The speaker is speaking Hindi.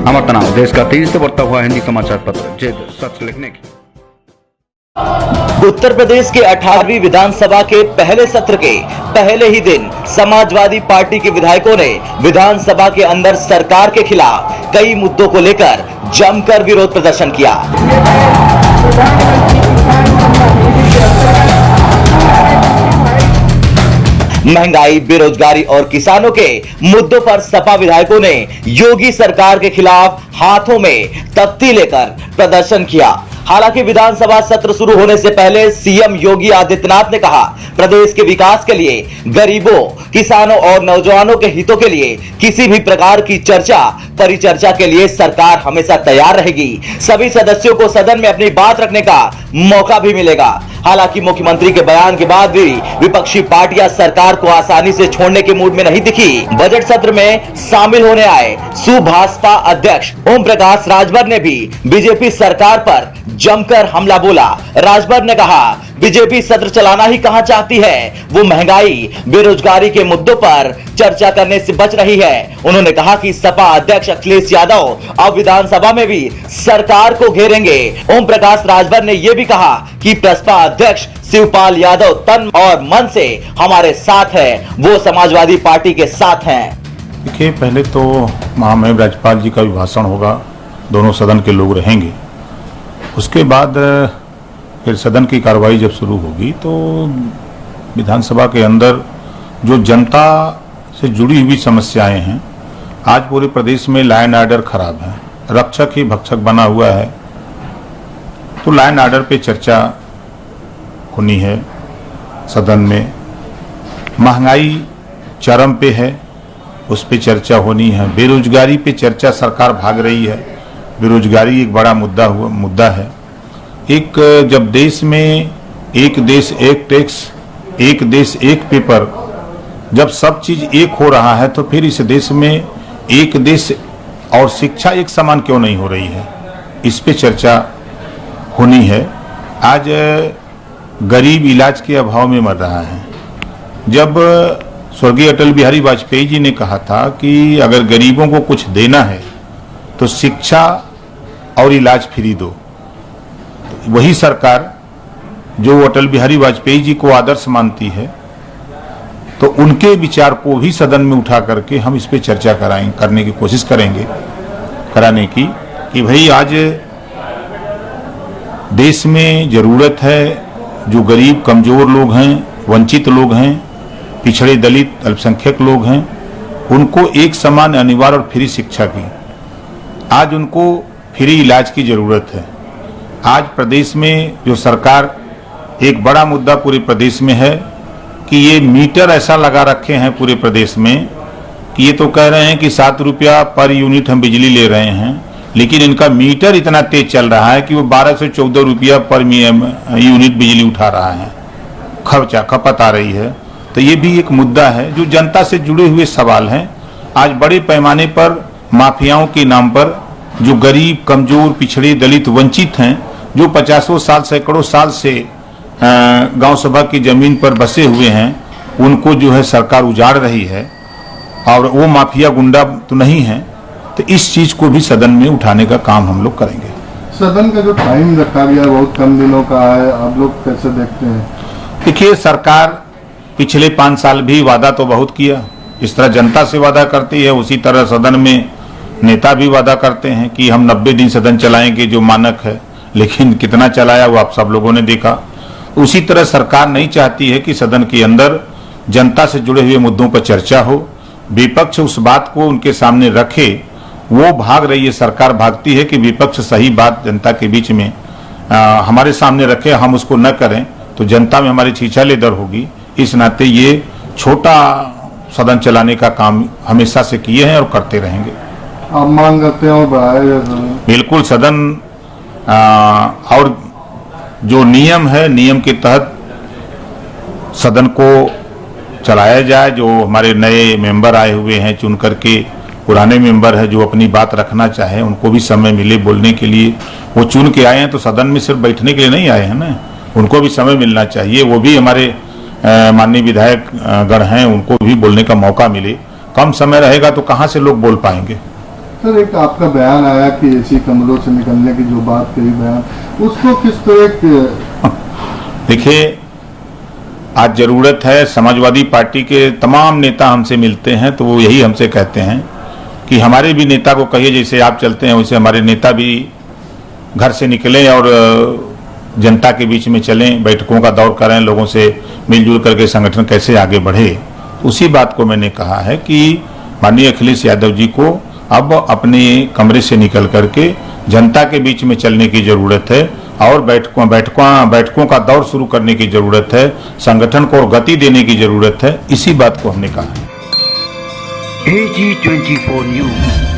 अमर तनाव देश का तेजी से बढ़ता हुआ हिंदी समाचार पत्र जिद सच लिखने की। उत्तर प्रदेश के 18वीं विधानसभा के पहले सत्र के पहले ही दिन समाजवादी पार्टी के विधायकों ने विधानसभा के अंदर सरकार के खिलाफ कई मुद्दों को लेकर जमकर विरोध प्रदर्शन किया। महंगाई, बेरोजगारी और किसानों के मुद्दों पर सपा विधायकों ने योगी सरकार के खिलाफ हाथों में तख्ती लेकर प्रदर्शन किया। हालांकि विधानसभा सत्र शुरू होने से पहले सीएम योगी आदित्यनाथ ने कहा, प्रदेश के विकास के लिए गरीबों, किसानों और नौजवानों के हितों के लिए किसी भी प्रकार की चर्चा परिचर्चा के लिए सरकार हमेशा तैयार रहेगी। सभी सदस्यों को सदन में अपनी बात रखने का मौका भी मिलेगा। हालांकि मुख्यमंत्री के बयान के बाद भी विपक्षी पार्टियां सरकार को आसानी से छोड़ने के मूड में नहीं दिखी। बजट सत्र में शामिल होने आए सुभाषपा अध्यक्ष ओम प्रकाश राजभर ने भी बीजेपी सरकार पर जमकर हमला बोला। राजभर ने कहा, बीजेपी सत्र चलाना ही कहां चाहती है, वो महंगाई, बेरोजगारी के मुद्दों पर चर्चा करने से बच रही है। उन्होंने कहा कि सपा अध्यक्ष अखिलेश यादव अब विधानसभा में भी सरकार को घेरेंगे। ओम प्रकाश राजभर ने यह भी कहा कि प्रसपा अध्यक्ष शिवपाल यादव तन और मन से हमारे साथ है, वो समाजवादी पार्टी के साथ हैं। देखिए, पहले तो महामहिम राज्यपाल जी का भी भाषण होगा, दोनों सदन के लोग रहेंगे। उसके बाद फिर सदन की कार्रवाई जब शुरू होगी तो विधानसभा के अंदर जो जनता से जुड़ी हुई समस्याएं हैं, आज पूरे प्रदेश में लॉ एंड ऑर्डर खराब है, रक्षक ही भक्षक बना हुआ है, तो लॉ एंड ऑर्डर पे चर्चा होनी है सदन में। महंगाई चरम पे है, उस पे चर्चा होनी है। बेरोजगारी पे चर्चा, सरकार भाग रही है, बेरोजगारी एक बड़ा मुद्दा है। एक जब देश में एक देश एक टैक्स, एक देश एक पेपर, जब सब चीज एक हो रहा है तो फिर इस देश में एक देश और शिक्षा एक समान क्यों नहीं हो रही है, इस पे चर्चा होनी है। आज गरीब इलाज के अभाव में मर रहा है। जब स्वर्गीय अटल बिहारी वाजपेयी जी ने कहा था कि अगर गरीबों को कुछ देना है तो शिक्षा और इलाज फ्री दो, तो वही सरकार जो अटल बिहारी वाजपेयी जी को आदर्श मानती है, तो उनके विचार को भी सदन में उठा करके हम इस पे चर्चा करने की कोशिश करेंगे कराने की, कि भाई आज देश में जरूरत है जो गरीब कमजोर लोग हैं, वंचित लोग हैं, पिछड़े दलित अल्पसंख्यक लोग हैं, उनको एक समान अनिवार्य और फ्री शिक्षा की, आज उनको फ्री इलाज की जरूरत है। आज प्रदेश में जो सरकार, एक बड़ा मुद्दा पूरे प्रदेश में है कि ये मीटर ऐसा लगा रखे हैं पूरे प्रदेश में कि ये तो कह रहे हैं कि 7 रुपया पर यूनिट हम बिजली ले रहे हैं, लेकिन इनका मीटर इतना तेज चल रहा है कि वो 12 से 14 रुपया पर यूनिट बिजली उठा रहा है, खपत आ रही है। तो ये भी एक मुद्दा है जो जनता से जुड़े हुए सवाल हैं। आज बड़े पैमाने पर माफियाओं के नाम पर जो गरीब, कमजोर, पिछड़े, दलित, वंचित हैं, जो 50 साल, सैकड़ों साल से गांव सभा की जमीन पर बसे हुए हैं, उनको जो है सरकार उजाड़ रही है, और वो माफिया गुंडा तो नहीं है। तो इस चीज को भी सदन में उठाने का काम हम लोग करेंगे। सदन का जो टाइम रखा गया बहुत कम दिनों का है, आप लोग कैसे देखते हैं? देखिए, सरकार पिछले 5 साल भी वादा तो बहुत किया, इस तरह जनता से वादा करती है, उसी तरह सदन में नेता भी वादा करते हैं कि हम 90 दिन सदन चलाएंगे, जो मानक है, लेकिन कितना चलाया वो आप सब लोगों ने देखा। उसी तरह सरकार नहीं चाहती है कि सदन के अंदर जनता से जुड़े हुए मुद्दों पर चर्चा हो, विपक्ष उस बात को उनके सामने रखे। वो भाग रही है, सरकार भागती है कि विपक्ष सही बात जनता के बीच में हमारे सामने रखे, हम उसको न करें तो जनता में हमारी छीछा लेदर होगी। इस नाते ये छोटा सदन चलाने का काम हमेशा से किए हैं और करते रहेंगे। आप मांग करते हैं और बढ़ाया जाए? बिल्कुल, सदन और जो नियम है, नियम के तहत सदन को चलाया जाए। जो हमारे नए मेंबर आए हुए हैं चुन करके, पुराने मेंबर है जो अपनी बात रखना चाहे, उनको भी समय मिले बोलने के लिए। वो चुन के आए हैं तो सदन में सिर्फ बैठने के लिए नहीं आए हैं ना, उनको भी समय मिलना चाहिए। वो भी हमारे माननीय विधायक गण हैं, उनको भी बोलने का मौका मिले। कम समय रहेगा तो कहाँ से लोग बोल पाएंगे। सर एक आपका बयान आया कि एसी कमरों से निकलने की जो बात कही बयान, उसको किस तरह देखिए, आज जरूरत है, समाजवादी पार्टी के तमाम नेता हमसे मिलते हैं तो वो यही हमसे कहते हैं कि हमारे भी नेता को कहिए जैसे आप चलते हैं वैसे हमारे नेता भी घर से निकलें और जनता के बीच में चलें, बैठकों का दौर करें, लोगों से मिलजुल करके संगठन कैसे आगे बढ़े। उसी बात को मैंने कहा है कि माननीय अखिलेश यादव जी को अब अपने कमरे से निकल करके जनता के बीच में चलने की जरूरत है और बैठकों का दौर शुरू करने की जरूरत है, संगठन को गति देने की जरूरत है। इसी बात को हमने कहा। AG24 news.